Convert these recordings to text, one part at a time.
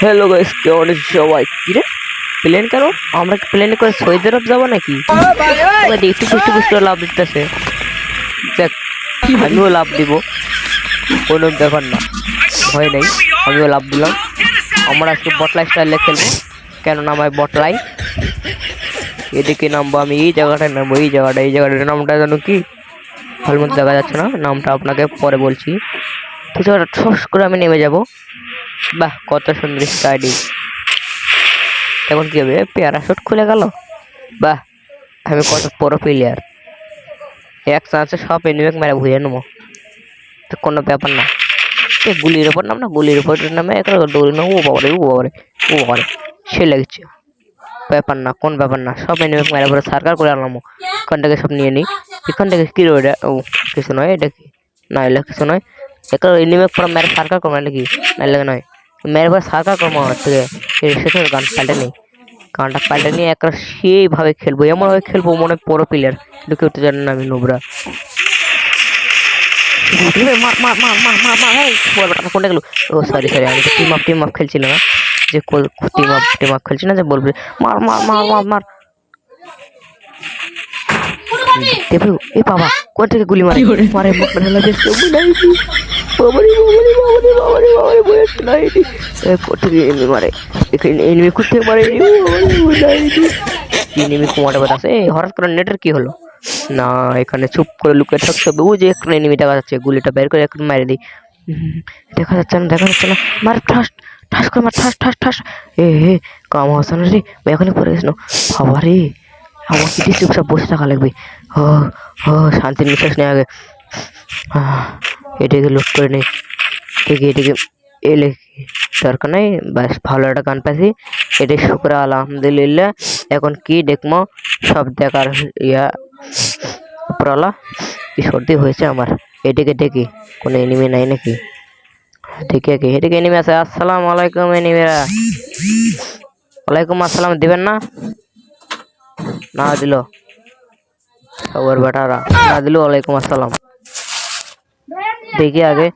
Hello guys, কেমন আছো সবাই? কি রে, প্লেন কেন? আমরা কি প্লেনে করে সৌদি আরব যাবো নাকি? ওই একটু একটু একটু লাভ দিতেছে। দেখ, আমিও লাভ দিব, কোনো ব্যাপার না, ভয় নেই। আমিও লাভ দিলাম। আমরা আজকে বটলাই স্টাইলে খেলবো। কেন নামায় বটলাই? এদিকে নামবো আমি, এই জায়গাটায় নামবো, এই জায়গাটার নামটা জানো কি? ভালো মতো দেখা যাচ্ছে না, নামটা আপনাকে পরে বলছি। তো ঠস করে আমি নেমে যাব। বাহ, কত সুন্দর স্টাইলিং। এখন কি হবে? প্যারাশুট খুলে গেল। বাহ, আমি কত বড় প্লেয়ার! এক চান্সে সব এনিমেক মেরে ভুয়ে নেবো, তো কোনো ব্যাপার না। গুলির ওপর নাম না, গুলির ওপর নামে একটা দৌড়ি না। ও বাবারে, ও বাবারে, ও বাবারে, সে লেগেছে। ব্যাপার না, কোন ব্যাপার না, সব এনিমেক মেরে পরে সার্কার করে আনলাম। এখান থেকে সব নিয়ে নিই। এখান থেকে কি রোড? ও কিছু নয়, এটা কি? না, এলে কিছু নয়। একটা এনিমেক পরে মেরে সার্কার করবো নাকি? না লেগে নয়, মেরে পরে সার্কার করবো হচ্ছে। সেটা গান পাল্টে নেই, গানটা পাল্টে নিয়ে একটা সেইভাবে খেলবো, এমন ভাবে খেলবো মনে পুরো প্লেয়ার। কিন্তু কেউ তো জানে না আমি নোবরা। মার মার মার মার মার মার, কোনটা গেল? ও সরি সরি, আমি তো টিম আপ খেলছিলাম না, যে টিম আপ খেলছি না, যে বলবে মার মার মার মার মার। দেবু, এ বাবা, কোন থেকে গুলি মারে মারে, মুখ বেলা দেখতে বুঝাইছি। বাবারে বাবারে বাবারে বাবারে বাবারে বয়স নাইনি। কোন থেকে এনিমি মারে? এখানে এনিমি কোন থেকে মারে? বুঝাইছি এনিমি কুমারে বাতাসে। হঠাৎ করে নেটের কি হলো? না, এখানে চুপ করে লুকিয়ে থাকতে হবে। ও যে একটা এনিমি দেখা যাচ্ছে, গুলিটা বের করে একটু মেরে দিই। দেখা যাচ্ছে না, দেখা যাচ্ছে না, মার ঠাস ঠাস করে মার, ঠাস ঠাস ঠাস। এ হে, কাম হচ্ছে না রে, এখানে পড়ে গেছিল। বাবা রে, আমার কিছু চুপচাপ বসে থাকা লাগবে। ও ও, শান্তির নিঃশ্বাস নেই আগে। এটাকে লুট করে নেই। এদিকে এলে দরকার নেই, ব্যাস ভালো একটা গান পাইছি, এটাই শুক্র আলহামদুলিল্লাহ। এখন কি দেখবো? সব দেখার ইয়া উপরওয়ালা। কি সর্দি হয়েছে আমার। এদিকে দেখি কোনো এনিমি নাই নাকি। দেখি কি এদিকে এনিমি আছে? আসসালামু আলাইকুম এনিমিরা। ওয়ালাইকুম আসসালাম, দিবেন না? না দিল সবার বেটারা, না দিল ওয়ালাইকুম আসসালাম। দেখি আগে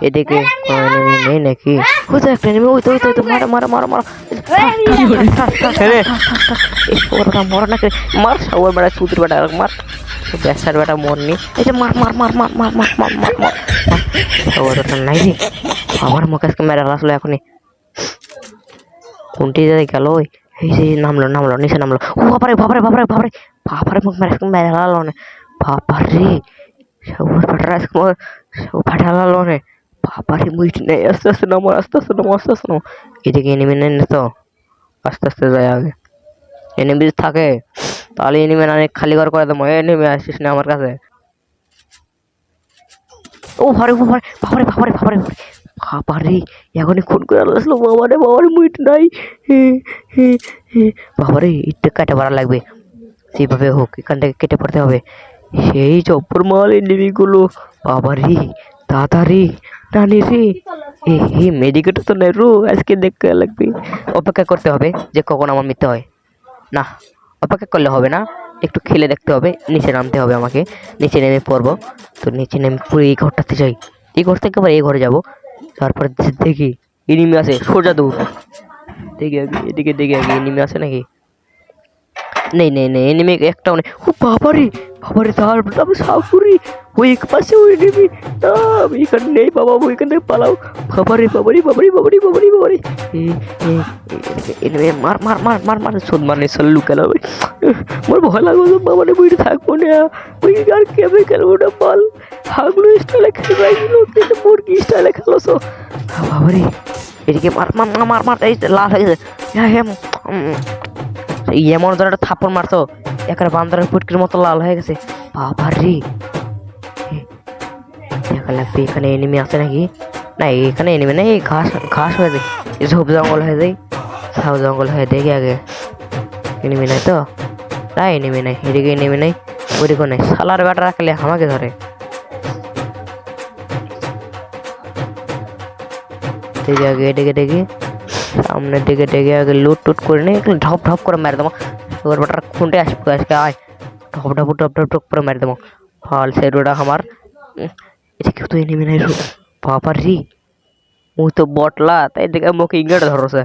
এদিকে কোনো এনিমি নেই নাকি। ওই তো একটা এনিমি, ওই তো ওই তো ওই তো, মারা মারা মারা মারা। ওরা মর নাকি? মার সবার বেটা, সুতির বেটা মার, ব্যাসার বেটা মরনি। এই যে মার মার মার মার মার মার মার মার মার। সবার বেটা নাই রে, আমার মুখে আজকে মেরে আসলো এখনই। কোনটি যাই গেল? ওই এই যে নামলো নামলো, নিচে নামলো। ও বাবারে বাবারে বাবারে বাবারে বাবারে, মুখ মেরে আজকে মেরে লালো না। বাবারে, সবার বেটা আজকে সব ফাটা লালো না। বাবারে, মুইট নেই। আস্তে আস্তে নামো, আস্তে আস্তে নামো, আস্তে আস্তে নামো। এদিকে এনিমি নেই না তো, আস্তে আস্তে যায় আগে। এনিমি থাকে তাহলে এনিমি না খালি ঘর করে দেবো। এনিমি আসিস না আমার কাছে। ও ভারে বাবারে বাবারে বাবারে বাবারে বাবারে, এখনই খুন করে আসলো। বাবারে বাবারে, মুইট নাই। বাবারে, ইটটা কাটে মারা লাগবে, সেভাবে হোক এখান থেকে কেটে পড়তে হবে। সেই জব্বর মাল এনিমি গুলো। বাবারে, দাদারে, নানি রে, এ মেডিকেটর তো নেই রো, আজকে দেখতে লাগবে। অপেক্ষা করতে হবে যে কখন আমার মৃত্যু হয়। না, অপেক্ষা করলে হবে না, একটু খেলে দেখতে হবে। নিচে নামতে হবে আমাকে, নিচে নেমে পড়বো। তো নিচে নেমে পুরো এই ঘরটাতে যাই, এই ঘর থেকে আবার এই ঘরে যাবো। তারপরে দেখি এনিমি আছে, সোজা দৌড়। দেখি আগে এদিকে, দেখি আগে এনিমি আছে নাকি। নেই নেই নেই, এনিমি একটাও নেই। ও বাবারে বাবারে, তার আমি সাপুরি ওই এক পাশে ওই এনিমি। আমি এখানে নেই বাবা, ওইখান থেকে পালাও। বাবারে বাবারে বাবারে বাবারে বাবারে বাবারে, এনিমি মার মার মার মার মার, শোধ মারলে সল্লু খেলা। আমার ভয় লাগলো তো বাবারে, বইটা থাকবো না। ওই আর কেমন খেলবো না বল। হাগলো স্টাইলে খেলবো, কিন্তু মুরগি স্টাইলে খেলো। সো বাবারে, এদিকে মার মার মার মার মার, এই লাল হয়ে গেছে। এমন ধরে একটা থাপ্পড় মারতো, একের বান্দরের পুটকির মতো লাল হয়ে গেছে। বাবারে, দেখা লাগবে এখানে এনিমি আছে নাকি। না, এখানে এনিমি নেই, ঘাস ঘাস হয়ে যায়, ঝোপ জঙ্গল হয়ে যায়, ঝাউ জঙ্গল হয়ে। দেখি আগে এনিমি নাই তো, না এনিমি নাই, এদিকে এনিমি নাই, ওইদিকে নেই। শালার বেটা রাখলে আমাকে ধরে। দেখি আগে এদিকে, দেখি সামনের দিকে, দেখে আগে লুট টুট করে নিই, ঢপ ঢপ করে মেরে দেবো। এবার বেটার খুঁটে আসবে আজকে, আয় ঢপ ঢপ ঢপ ঢপ ঢপ করে মেরে দেবো। ফল সে রোডা আমার। এটা কেউ তো এনিমি নাই রো। বাবার রে, ও তো বটলা তাই দেখে মুখে ইংরেজ ধরছে।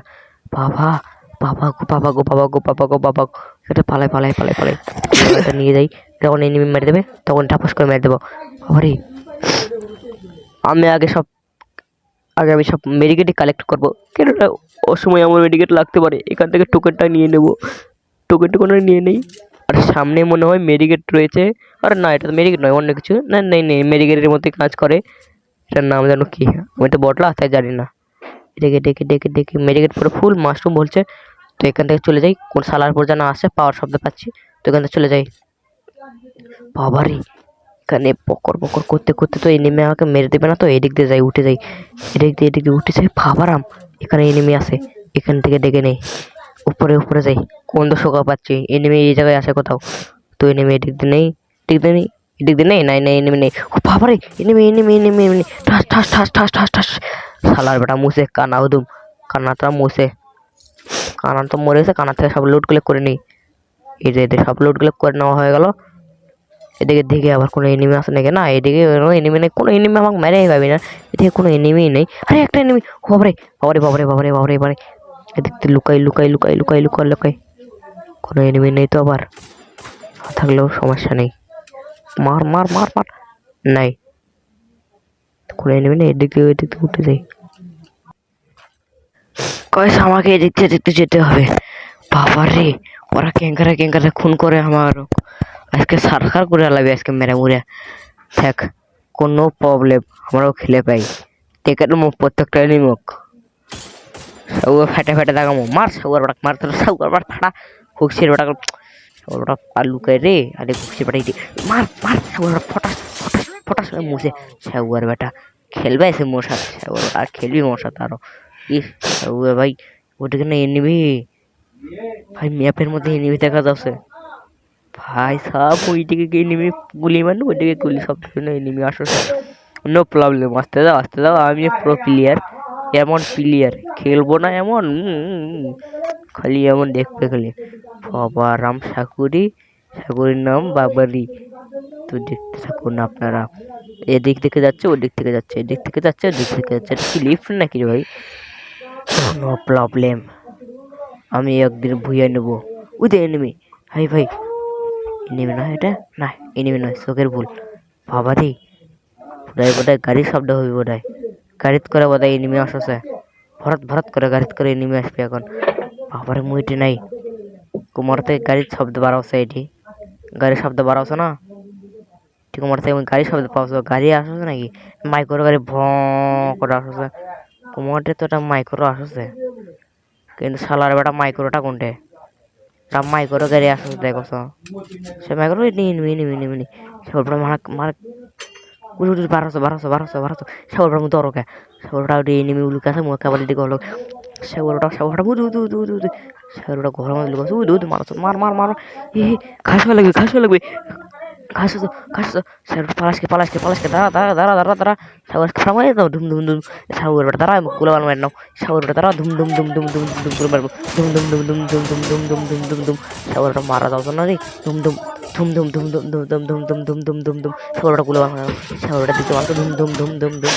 বাবা বাবা গো বাবা গো বাবা গো বাবা গো বাবা গো। এটা পালাই পালাই পালাই পালাই এটা নিয়ে যাই। যখন এনিমি মেরে দেবে তখন টাপাস করে মেরে দেবো। আরে আমি আমি সব মেডিকেটই কালেক্ট করবো, কেননা ও সময় আমার মেডিকেট লাগতে পারে। এখান থেকে টোকেনটা নিয়ে নেবো, টোকেন টোকেন নিয়ে নেই। আর সামনে মনে হয় মেডিকেট রয়েছে। আর না, এটা তো মেডিকেট নয়, অন্য কিছু। না নেই নেই, মেডিকেটের মধ্যে কাজ করে। এটার নাম যেন কি, আমি তো বটলা তাই জানি না। ডেকে ডেকে ডেকে ডেকে মেডিকেট পুরো ফুল মাশরুম বলছে। তো এখান থেকে চলে যাই, কোন সালার পর যেন আসে, পাওয়ার শব্দ পাচ্ছি। তো এখান থেকে চলে যাই। বাবারে এখানে পকর পকর করতে করতে তো এনিমি আমাকে মেরে দেবে না। তো এদিক দিয়ে যাই, উঠে যাই, এদিক দিয়ে উঠে যাই। ভাবারাম এখানে এনিমি আছে, এখান থেকে ডেকে নেই। উপরে উপরে যাই, কোন তো শোকা পাচ্ছি এনিমি এই জায়গায় আসে কোথাও। তো এনিমি এদিক দিয়ে নেই, এদিক দিয়ে নেই, এদিক দিয়ে নেই, নাই নাই এনিমি নেই। ও বাবারে এনিমি এনিমি এনিমি এনিমি, ঠাস ঠাস ঠাস ঠাস ঠাস ঠাস। শালার বেটা মুছে কানা উদুম, কানাটা মুছে। কানা তো মরে গেছে, কানা থেকে সব লুট গুলো করে নিই। এই যে এদের সব লুট গুলো করে নেওয়া হয়ে গেল। এদিকে দিকে আবার কোনো এনিমি আসে নাকি? না, এদিকে কোনো এনিমি নেই, কোনো এনিমি আমাকে মেরেই পাবি না। এদিকে কোনো এনিমি নেই। আরে একটা এনিমি, বাবারে বাবারে বাবারে বাবারে বাবারে বাবারে। এদিক থেকে লুকাই লুকাই লুকাই লুকাই লুকাই লুকাই। কোনো এনিমি নেই তো, আবার থাকলেও সমস্যা নেই। মার মার মার মার। নাই, কোনো এনিমি নেই। এদিক দিয়ে উঠে যাই। কয়েস আমাকে এদিক দিয়ে দেখতে যেতে হবে। বাবারে ওরা ক্যাঙ্কারে ক্যাঙ্কারে খুন করে আমার। আজকে সারখার করে লাগবে, আজকে মেরে মুড়ে। দেখ কোনো প্রবলেম, আমরাও খেলে পাই। দেখে মুখ প্রত্যেকটা মুখ সব ফেটে ফেটে দেখামো। মার সবার বাটা, মার তোর সবার বাট ফাটা। ফুকসির বাটা সবার বাটা আলু কে রে, আরে ফুকসির বাটাই দে। মার মার সবার বাটা ফটাস ফটাস ফটাস করে মুছে। সবার বাটা খেলবে এসে মোর সাথে, সবার বাটা আর খেলবি মোর সাথে আরো। ইস সবার ভাই, ওটাকে না এনিমি ভাই, ম্যাপের মধ্যে এনিমি দেখা যাচ্ছে ভাই। সব ওইদিকে গিয়ে এনিমি গুলি মারলো, ওইদিকে গুলি সব এনিমি আসছে। নো প্রবলেম, আসতে দাও আসতে দাও। আমি প্রো প্লেয়ার, এমন প্লেয়ার খেলবো না এমন। খালি এমন দেখবে খালি। বাবা রাম সাকুরি, সাকুরির নাম বাবারি। তো দেখতে থাকুন আপনারা। এদিক থেকে যাচ্ছে, ওদিক থেকে যাচ্ছে, এদিক থেকে যাচ্ছে, ওদিক থেকে যাচ্ছে। এটা কি লিফট নাকি রে ভাই? নো প্রবলেম, আমি একদিন ভুইয়া নেবো। ওই দে এনিমি। হাই ভাই, এনিমি নয় এটা, না এনিমি নয়, চোখের ভুল। বাবা রে বোধহয় গাড়ির শব্দ হবে, বোধহয় গাড়িত করে বোধহয় এনিমি আসছে। ভরত ভরত করে গাড়িত করে এনিমি আসবে এখন। বাবারে মুইটি নাই, কুমার থেকে গাড়ির শব্দ বাড়াচ্ছে। এটি গাড়ির শব্দ বাড়াচ্ছে না, ঠিক কুমার থেকে গাড়ির শব্দ পাওয়া, গাড়ি আসছে নাকি? মাইক্রো গাড়ি ভ করে আসছে। কুমারটে তো এটা মাইক্রো আসছে, কিন্তু শালার বেটা মাইক্রোটা কোনটে? এটা মাইক্রো গাড়ি আসছে দেখো। সে মাইক্রো নিয়ে নিয়ে সব মার মার। বারোশো বারোশো বারোশো বারোশো। সাগরটার মধ্যে অরকে সাগরটা এনিমি উলুক আছে মোর কাবালি দিকে হলো। সাগরটা বুধ উদু উদু উদু উদু। সাগরটা ঘরের মধ্যে লুকাছে, উদু উদু মারো মার মার মার। এ ঘাস লাগবে, ঘাস লাগবে, ঘাস ঘাস। সাগর পালাসকে পালাসকে পালাসকে, দাঁড়া দাঁড়া দাঁড়া দাঁড়া দাঁড়া। সাগর সামাই দাও, ধুম ধুম ধুম। সাগরটা দাঁড়া, গুলো মার মার নাও। সাগরটা দাঁড়া, ধুম ধুম ধুম ধুম ধুম ধুম করে মারবো। ধুম ধুম ধুম ধুম ধুম ধুম ধুম ধুম ধুম ধুম ধুম। সাগরটা মারা দাও তো না রে। ধুম ধুম ধুম ধুম ধুম ধুম ধুম ধুম ধুম ধুম ধুম ধুম ধুম ধুম। সাগরটা গুলো মার, সাগরটা দিতে মারতো। ধুম ধুম ধুম ধুম ধুম।